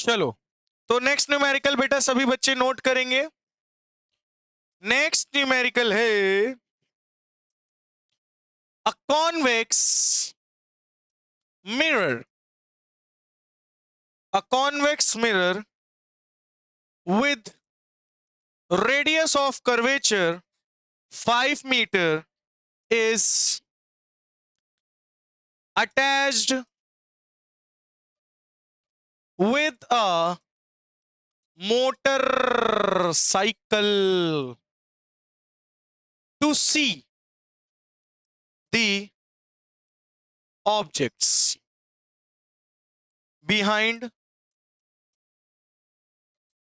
चलो, तो next numerical बेटा सभी बच्चे नोट करेंगे। नेक्स्ट न्यूमेरिकल है a convex mirror. A convex mirror with radius of curvature 5 meter is attached with a motorcycle to see the objects behind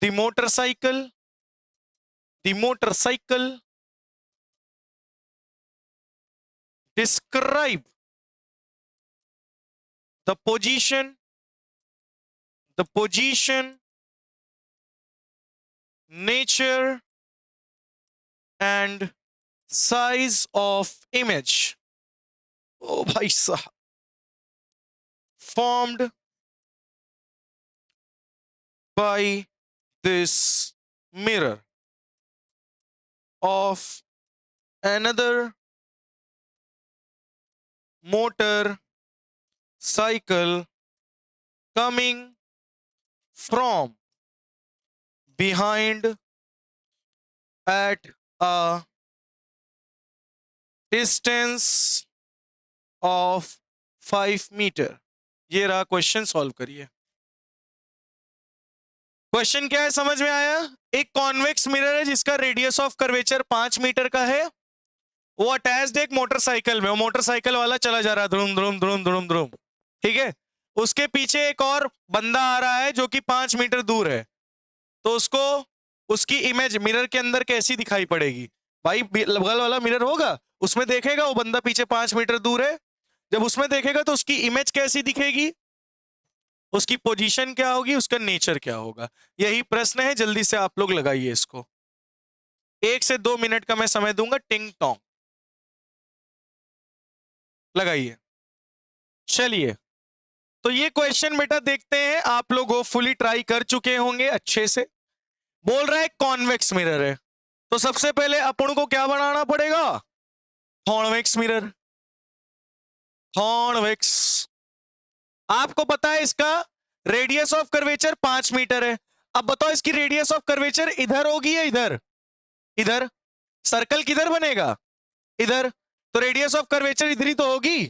the motorcycle. The motorcycle describe the position, nature and size of image. Oh bhai sahab. Formed by this mirror of another motor cycle coming from behind at a distance of 5 metre. ये रहा question, solve करिए। Question क्या है समझ में आया? एक convex mirror है जिसका रेडियस ऑफ कर्वेचर 5 मीटर का है, वो अटैच्ड एक मोटरसाइकिल में, वो मोटरसाइकिल वाला चला जा रहा है ध्रुम ध्रुम ध्रुम ध्रुम ध्रुम, ठीक है। उसके पीछे एक और बंदा आ रहा है जो कि 5 मीटर दूर है, तो उसको उसकी इमेज मिरर के अंदर कैसी दिखाई पड़ेगी? भाई बगल वाला मिरर होगा, उसमें देखेगा वो बंदा पीछे 5 मीटर दूर है, जब उसमें देखेगा तो उसकी इमेज कैसी दिखेगी, उसकी पोजीशन क्या होगी, उसका नेचर क्या होगा। यही प्रश्न है, जल्दी से आप लोग लगाइए इसको। 1 से 2 मिनट का मैं समय दूंगा, टिंग टोंग लगाइए। चलिए, तो ये क्वेश्चन बेटा देखते हैं, आप लोग होपफुली ट्राई कर चुके होंगे अच्छे से। बोल रहा है कॉन्वेक्स मिरर है, तो सबसे पहले अपन को क्या बनाना पड़ेगा? Convex mirror. कॉन्वेक्स, आपको पता है इसका रेडियस ऑफ कर्वेचर 5 मीटर है। अब बताओ इसकी रेडियस ऑफ कर्वेचर इधर होगी या इधर? इधर। सर्कल किधर बनेगा? इधर। तो रेडियस ऑफ कर्वेचर इधर ही तो होगी।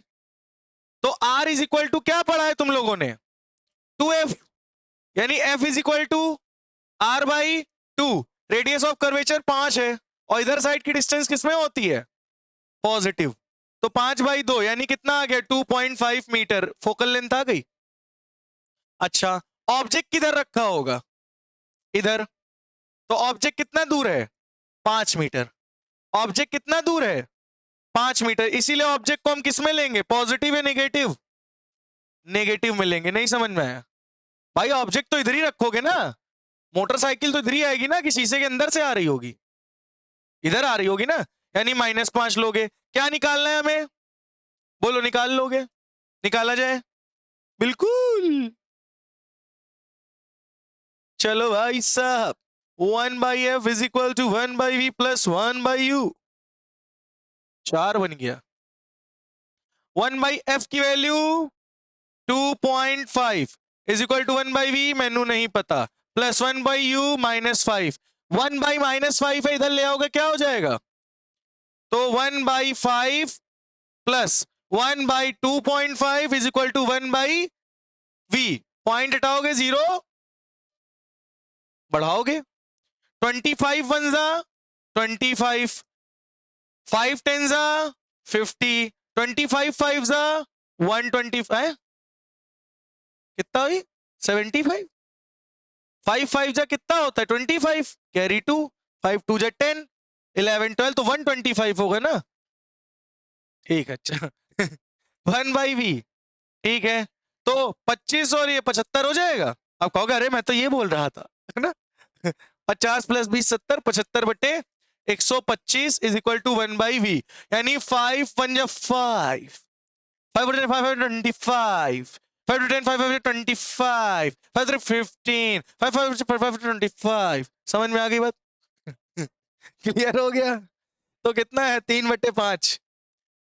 तो R इज इक्वल टू क्या पढ़ा है तुम लोगों ने? 2F, यानी F is equal to R by 2। Radius of curvature 5 है और इधर साइड की डिस्टेंस किसमें होती है? पॉजिटिव। तो 5/2 यानी कितना आ गया? 2.5 मीटर फोकल लेंथ आ गई। अच्छा, ऑब्जेक्ट किधर रखा होगा? इधर। तो ऑब्जेक्ट कितना दूर है? 5 मीटर। ऑब्जेक्ट कितना दूर है? 5 मीटर। इसीलिए ऑब्जेक्ट को हम किस में लेंगे? पॉजिटिव या नेगेटिव? नेगेटिव में लेंगे। नहीं समझ में आया भाई? ऑब्जेक्ट तो इधर ही रखोगे ना, मोटरसाइकिल तो इधर ही आएगी ना, कि शीशे के अंदर से आ रही होगी? इधर आ रही होगी ना, यानी -5 लोगे। क्या निकालना है हमें? बोलो, निकाल लोगे? निकाला जाए? बिल्कुल। चलो भाई साहब, 1/f is equal to 1/v plus 1/u। 4 बन गया। 1/f की value 2.5 is equal to 1/v, मैनू नहीं पता, प्लस 1/u -5। 1/-5 है, इधर ले आओगे क्या हो जाएगा? तो 1/5 plus 1/2.5 is equal to 1/v। Point हटाओगे 0, बढ़ाओगे 25 1 जा 25, 5 10 जा 50, 25 5 जा 125, कितना हुई? 75। 5 5 जा कितना होता है? 25, कैरी 2, 5 2 जा 10, 11 12, तो 125 होगा ना? ठीक है, अच्छा 1/v, ठीक है। तो 25 और ये 75 हो जाएगा। आप कहोगे अरे मैं तो ये बोल रहा था, है ना? 50 plus 20 70, 75/125 is equal to 1/v, यानी 5 1 जा 5, 5 5 25, 5 to 10, 5 to 25, 5 to 15, 5 to 25. समझ में आ गई बात? क्लियर हो गया? तो कितना है 3/5?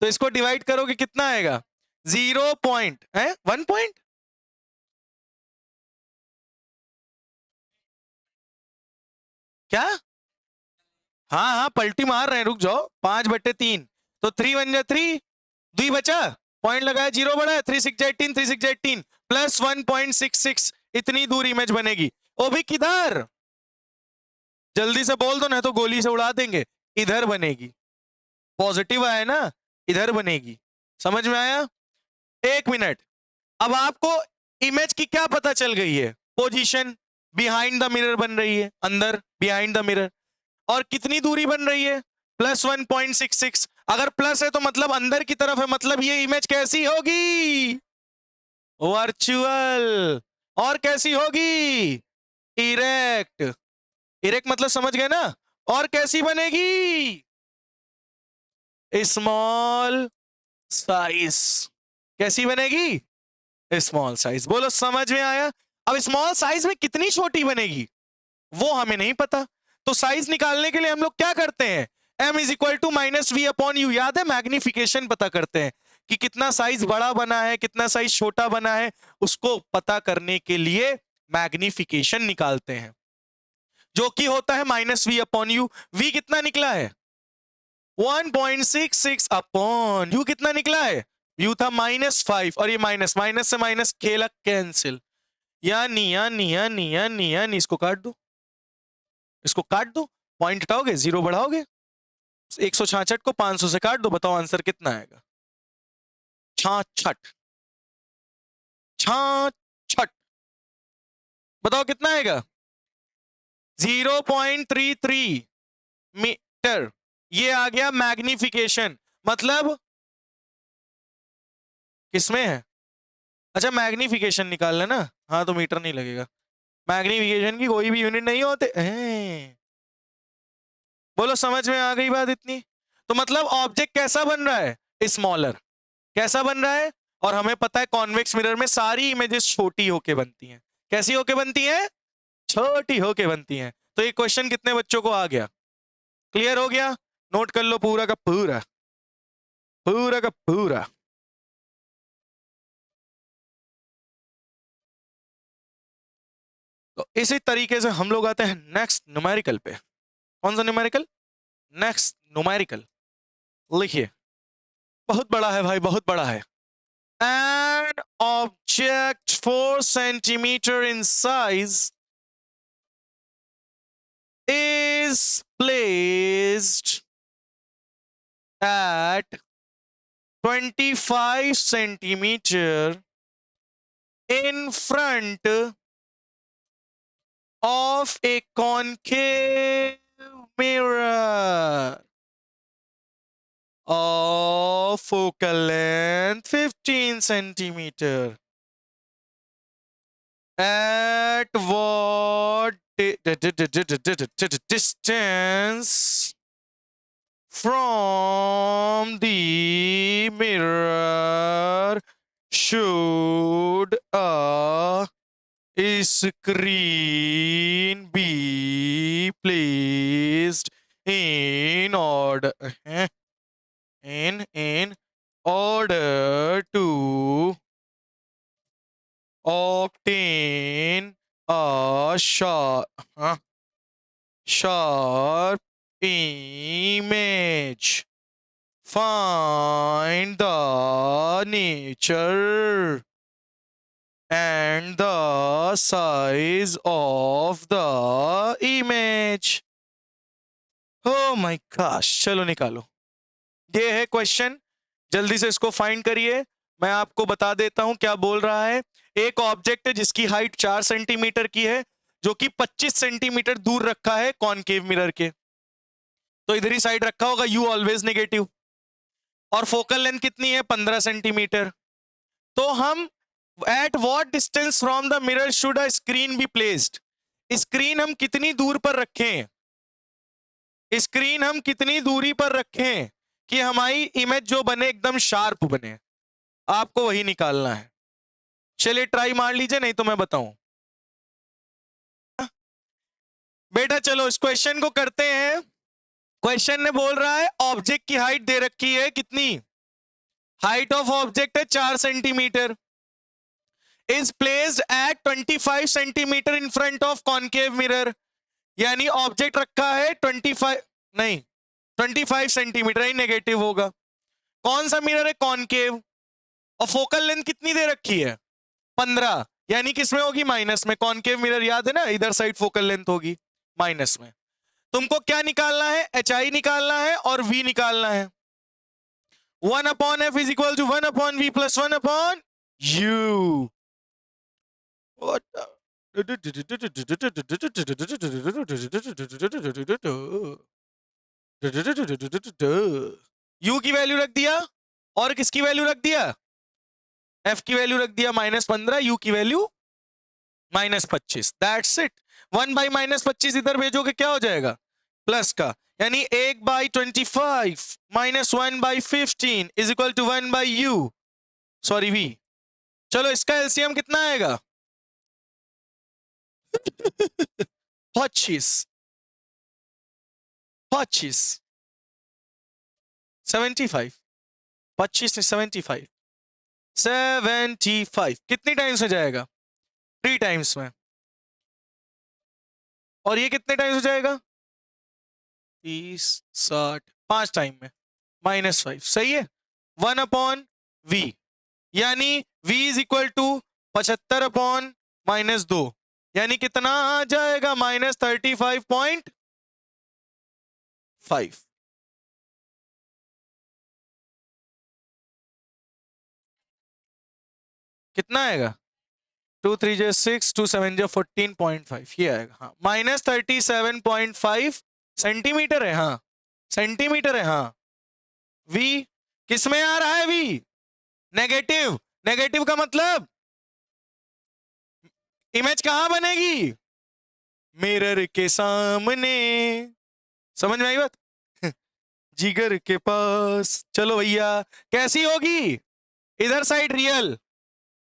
तो इसको डिवाइड करोगे कितना आएगा? 0 पॉइंट है 1 पॉइंट। क्या? हाँ हाँ पलटी मार रहे हैं, रुक जाओ। 5/3 तो 3 बन जा 3, 2 बचा, पॉइंट लगाया, 0 बढ़ा है, 3 6 18, 3 6 18 प्लस 1.66, इतनी दूर इमेज बनेगी। ओ भी किधर? जल्दी से बोल दो ना तो गोली से उड़ा देंगे। इधर बनेगी। पॉजिटिव आया ना, इधर बनेगी। समझ में आया? 1 मिनट। अब आपको इमेज की क्या पता चल गई है? पोजीशन बिहाइंड द मिरर बन रही है, अंदर बिहाइंड द मिरर। और कितनी दूरी बन रही है? प्लस 1.66। अगर प्लस है तो मतलब अंदर की तरफ है, मतलब ये इमेज कैसी होगी? वर्चुअल। और कैसी होगी? इरेक्ट। इरेक्ट मतलब समझ गए ना? और कैसी बनेगी? Small size. कैसी बनेगी? Small size. बोलो समझ में आया? अब स्मॉल साइज में कितनी छोटी बनेगी वो हमें नहीं पता, तो साइज निकालने के लिए हम लोग क्या करते हैं? m is equal to minus V upon U. याद है? मैग्निफिकेशन पता करते हैं कि कितना साइज बड़ा बना है, कितना साइज छोटा बना है। उसको पता करने के लिए मैग्निफिकेशन निकालते हैं, जो कि होता है minus V upon U. V कितना निकला है? 1.66 अपॉन यू कितना निकला है? यू था -5 और ये माइनस, माइनस से माइनस खेला कैंसिल। यानी इसको काट दो, इसको काट दो। पॉइंट हटाओगे, 0 बढ़ाओगे, 166 को 500 से काट दो, बताओ आंसर कितना आएगा? 66। 66 बताओ कितना आएगा? 0.33 मीटर। ये आ गया मैग्निफिकेशन। मतलब किसमें है? अच्छा मैग्निफिकेशन निकाल लेना। हाँ तो मीटर नहीं लगेगा, मैग्निफिकेशन की कोई भी यूनिट नहीं होते हैं। बोलो समझ में आ गई बात इतनी? तो मतलब ऑब्जेक्ट कैसा बन रहा है? स्मॉलर। कैसा बन रहा है? और हमें पता है कॉन्वेक्स मिरर में सारी इमेजेस छोटी होके बनती हैं। कैसी होके बनती हैं? छोटी होके बनती हैं। तो ये क्वेश्चन कितने बच्चों को आ गया? क्लियर हो गया? नोट कर लो पूरा का पूरा, पूरा का पूरा। तो इसी तरीके से हम लोग आते हैं नेक्स्ट न्यूमेरिकल पे। कौन सा न्यूमेरिकल? Next numerical. लिखिए, बहुत बड़ा है भाई, बहुत बड़ा है। An object 4 centimeter in size is placed at 25 centimeter in front of a concave mirror of focal length 15 centimeter. At what distance from the mirror should a screen be placed in order to obtain a sharp image? Find the nature and the size of the image. Oh my gosh, चलो निकालो। ये है question, जल्दी से इसको find करिए। मैं आपको बता देता हूं क्या बोल रहा है। एक ऑब्जेक्ट है जिसकी हाइट 4 सेंटीमीटर की है, जो कि 25 सेंटीमीटर दूर रखा है कॉनकेव मिरर के। तो इधर ही साइड रखा होगा, यू ऑलवेज नेगेटिव। और फोकल लेंथ कितनी है? 15 सेंटीमीटर। तो हम at what distance from the mirror should a screen be placed? Screen हम कितनी दूर पर रखें? स्क्रीन हम कितनी दूरी पर रखें कि हमारी इमेज जो बने एकदम शार्प बने? आपको वही निकालना है। चलिए ट्राई मार लीजिए, नहीं तो मैं बताऊं। बेटा चलो इस क्वेश्चन को करते हैं। क्वेश्चन ने बोल रहा है ऑब्जेक्ट की हाइट दे रखी है, कितनी? हाइट ऑफ ऑब्जेक्ट है 4 centimetre, is placed at 25 centimetre in front of concave mirror. यानी ऑब्जेक्ट रखा है 25, नहीं 25 सेंटीमीटर ही नेगेटिव होगा। कौन सा मिरर है? कॉनकेव। और फोकल लेंथ कितनी दे रखी है? 15, यानी किसमें होगी? माइनस में। कॉनकेव मिरर याद है ना, इधर साइड फोकल लेंथ होगी माइनस में। तुमको क्या निकालना है? एच आई निकालना है और वी निकालना है। 1/f is equal to 1/v plus 1/u। u की वैल्यू रख दिया और किसकी वैल्यू रख दिया? f की वैल्यू रख दिया -15, u की वैल्यू -25। That's it. 1/-25 इधर भेजोगे क्या हो जाएगा? प्लस का, यानी 1/25 minus 1/15 is equal to 1/u, sorry v। चलो इसका एलसीएम कितना आएगा? 25 75, 25 से 75, 75 कितनी टाइम्स में जाएगा? 3 टाइम्स में। और ये कितने टाइम्स हो जाएगा? 30, 60, 5 टाइम में, -5। सही है। 1/v, यानी v इज इक्वल टू 75/-2, यानी कितना आ जाएगा? -35.5। कितना आएगा? 2 3 जो 6, 2 7 जो 14.5, ये आएगा। हाँ, -37.5 सेंटीमीटर है। हाँ सेंटीमीटर है। हाँ v किस में आ रहा है? v negative. नेगेटिव का मतलब इमेज कहां बनेगी? मिरर के सामने। समझ में आई बात? जिगर के पास। चलो भैया, कैसी होगी? इधर साइड रियल,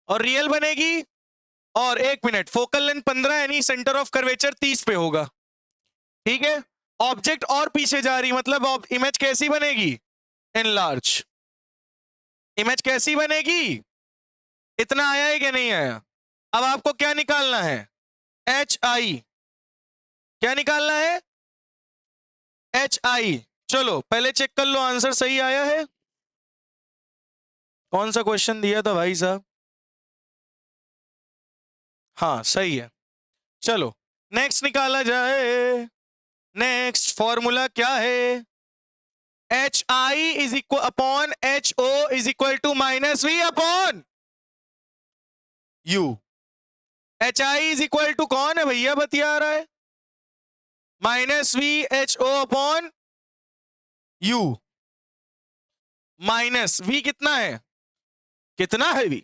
और रियल बनेगी। और 1 मिनट, फोकल लेंथ 15 यानी सेंटर ऑफ कर्वेचर 30 पे होगा। ठीक है। ऑब्जेक्ट और पीछे जा रही, मतलब इमेज कैसी बनेगी? एनलार्ज। इमेज कैसी बनेगी? इतना आया है कि नहीं आया? अब आपको क्या निकालना है? एच आई। क्या निकालना है? एच आई। चलो पहले चेक कर लो आंसर सही आया है। कौन सा क्वेश्चन दिया था भाई साहब? हाँ सही है। चलो नेक्स्ट निकाला जाए। नेक्स्ट फॉर्मूला क्या है? H I is equal upon H O is equal to -v upon u। H I is equal to कौन है भैया बतिया रहा है? -v/h/o upon u। Minus v कितना है? कितना है v?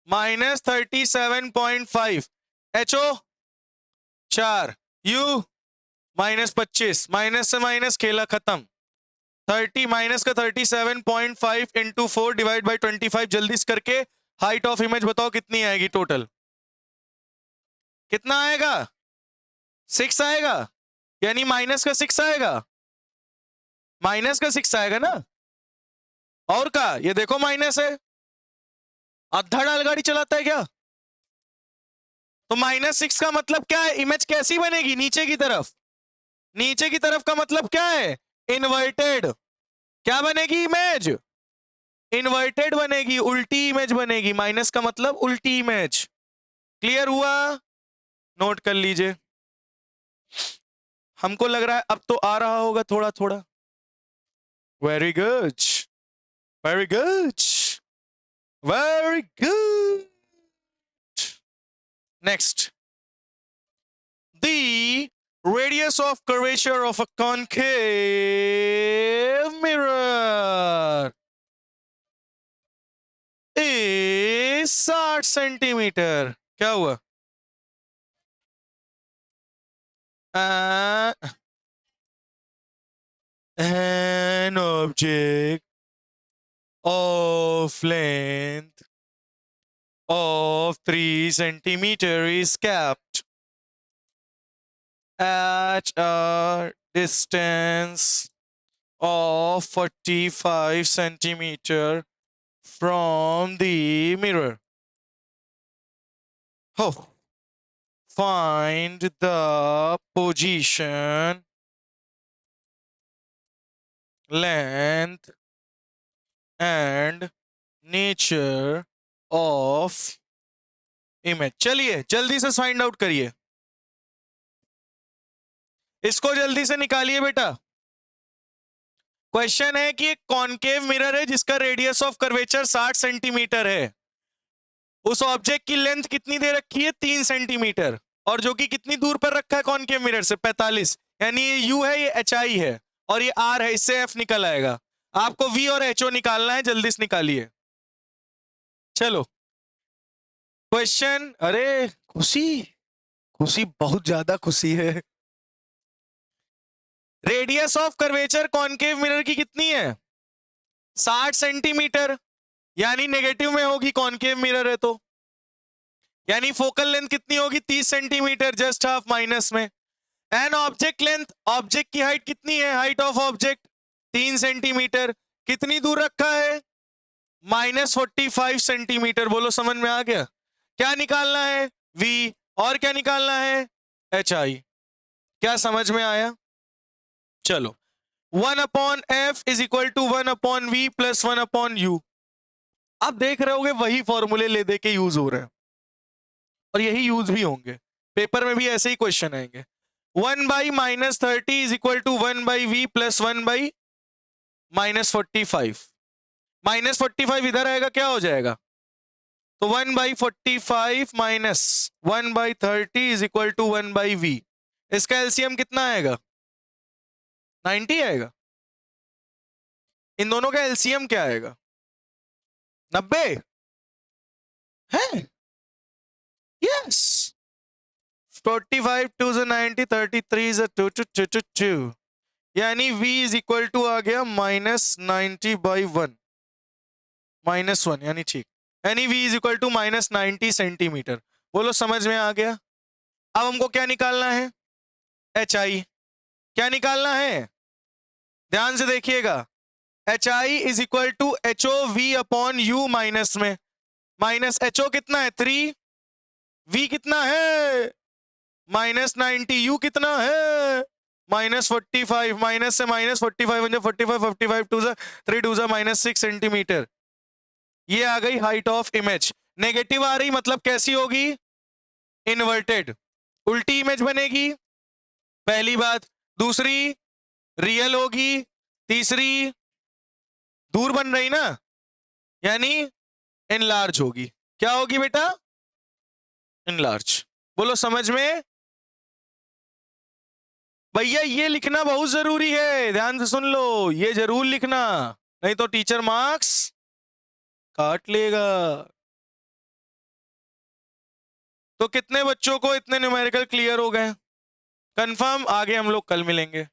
-37.5, ho 4, u -25, माइनस से माइनस खेला खत्म। 30 माइनस का 37.5 इंटू 4 डिवाइड बाई 25। जल्दी से करके हाइट ऑफ इमेज बताओ कितनी आएगी टोटल? कितना आएगा? 6 आएगा, यानी माइनस का 6 आएगा। माइनस का 6 आएगा ना? और का ये देखो माइनस है। अद्धा डाल गाड़ी चलाता है क्या? तो -6 का मतलब क्या है? इमेज कैसी बनेगी? नीचे की तरफ। नीचे की तरफ का मतलब क्या है? इन्वर्टेड। क्या बनेगी इमेज? इन्वर्टेड बनेगी, उल्टी इमेज बनेगी। माइनस का मतलब उल्टी इमेज। क्लियर हुआ? नोट कर लीजिए। हमको लग रहा है अब तो आ रहा होगा थोड़ा थोड़ा। Very good, very good, very good. Next, the radius of curvature of a concave mirror is 60 centimetre. क्या हुआ? An object of length of 3 centimeter is kept at a distance of 45 centimeter from the mirror. Oh, find the position, length and nature of image. चलिए जल्दी से find out करिए, इसको जल्दी से निकालिए बेटा। क्वेश्चन है कि एक कॉनकेव मिरर है जिसका रेडियस ऑफ कर्वेचर 60 सेंटीमीटर है, उस ऑब्जेक्ट की लेंथ कितनी दे रखी है 3 सेंटीमीटर, और जो कि कितनी दूर पर रखा है कॉनकेव मिरर से 45, यानी ये u है ये hi है और ये r है, इससे f निकल आएगा। आपको v और ho निकालना है, जल्दी से निकालिए। चलो क्वेश्चन, अरे खुशी खुशी बहुत ज्यादा खुशी है। Radius of curvature concave mirror की कितनी है 60 सेंटीमीटर, यानी नेगेटिव में होगी, कॉनकेव मिरर है तो, यानी फोकल लेंथ कितनी होगी 30 सेंटीमीटर, जस्ट हाफ माइनस में। एन ऑब्जेक्ट लेंथ, ऑब्जेक्ट की हाइट कितनी है, हाइट ऑफ ऑब्जेक्ट 3 सेंटीमीटर, कितनी दूर रखा है -45 सेंटीमीटर। बोलो समझ में आ गया? क्या निकालना है v और क्या निकालना है hi। क्या समझ में आया? चलो 1/f is equal to 1/v plus 1/u। आप देख रहे होगे वही फॉर्मूले ले दे के यूज हो रहे हैं और यही यूज भी होंगे, पेपर में भी ऐसे ही क्वेश्चन आएंगे। 1/-30 is equal to 1/v plus 1/-45। -45 इधर आएगा, क्या हो जाएगा, तो 1/45 minus 1/30 is equal to 1/v। इसका एलसीएम कितना आएगा 90 आएगा। इन दोनों का एलसीएम क्या आएगा 90 है, यस। 45 2 is 90, 33 is 2, यानी v इज इक्वल टू आ गया -90/1 -1, यानी ठीक, यानी v is equal to -90 centimetre. बोलो समझ में आ गया? अब हमको क्या निकालना है hi। क्या निकालना है, ध्यान से देखिएगा, hi is equal to HOV/u minus में, माइनस HO कितना है 3, v कितना है -90, u कितना है -45, माइनस से -45 45 55 2 3 2 -6 सेंटीमीटर। ये आ गई हाइट ऑफ इमेज। नेगेटिव आ रही मतलब कैसी होगी, इन्वर्टेड, उल्टी इमेज बनेगी, पहली बात। दूसरी रियल होगी, तीसरी दूर बन रही ना, यानी इनलार्ज होगी। क्या होगी बेटा, इनलार्ज। बोलो समझ में? भैया ये लिखना बहुत जरूरी है, ध्यान से सुन लो, ये जरूर लिखना, नहीं तो टीचर मार्क्स काट लेगा। तो कितने बच्चों को इतने न्यूमेरिकल क्लियर हो गए? कंफर्म? आगे हम लोग कल मिलेंगे।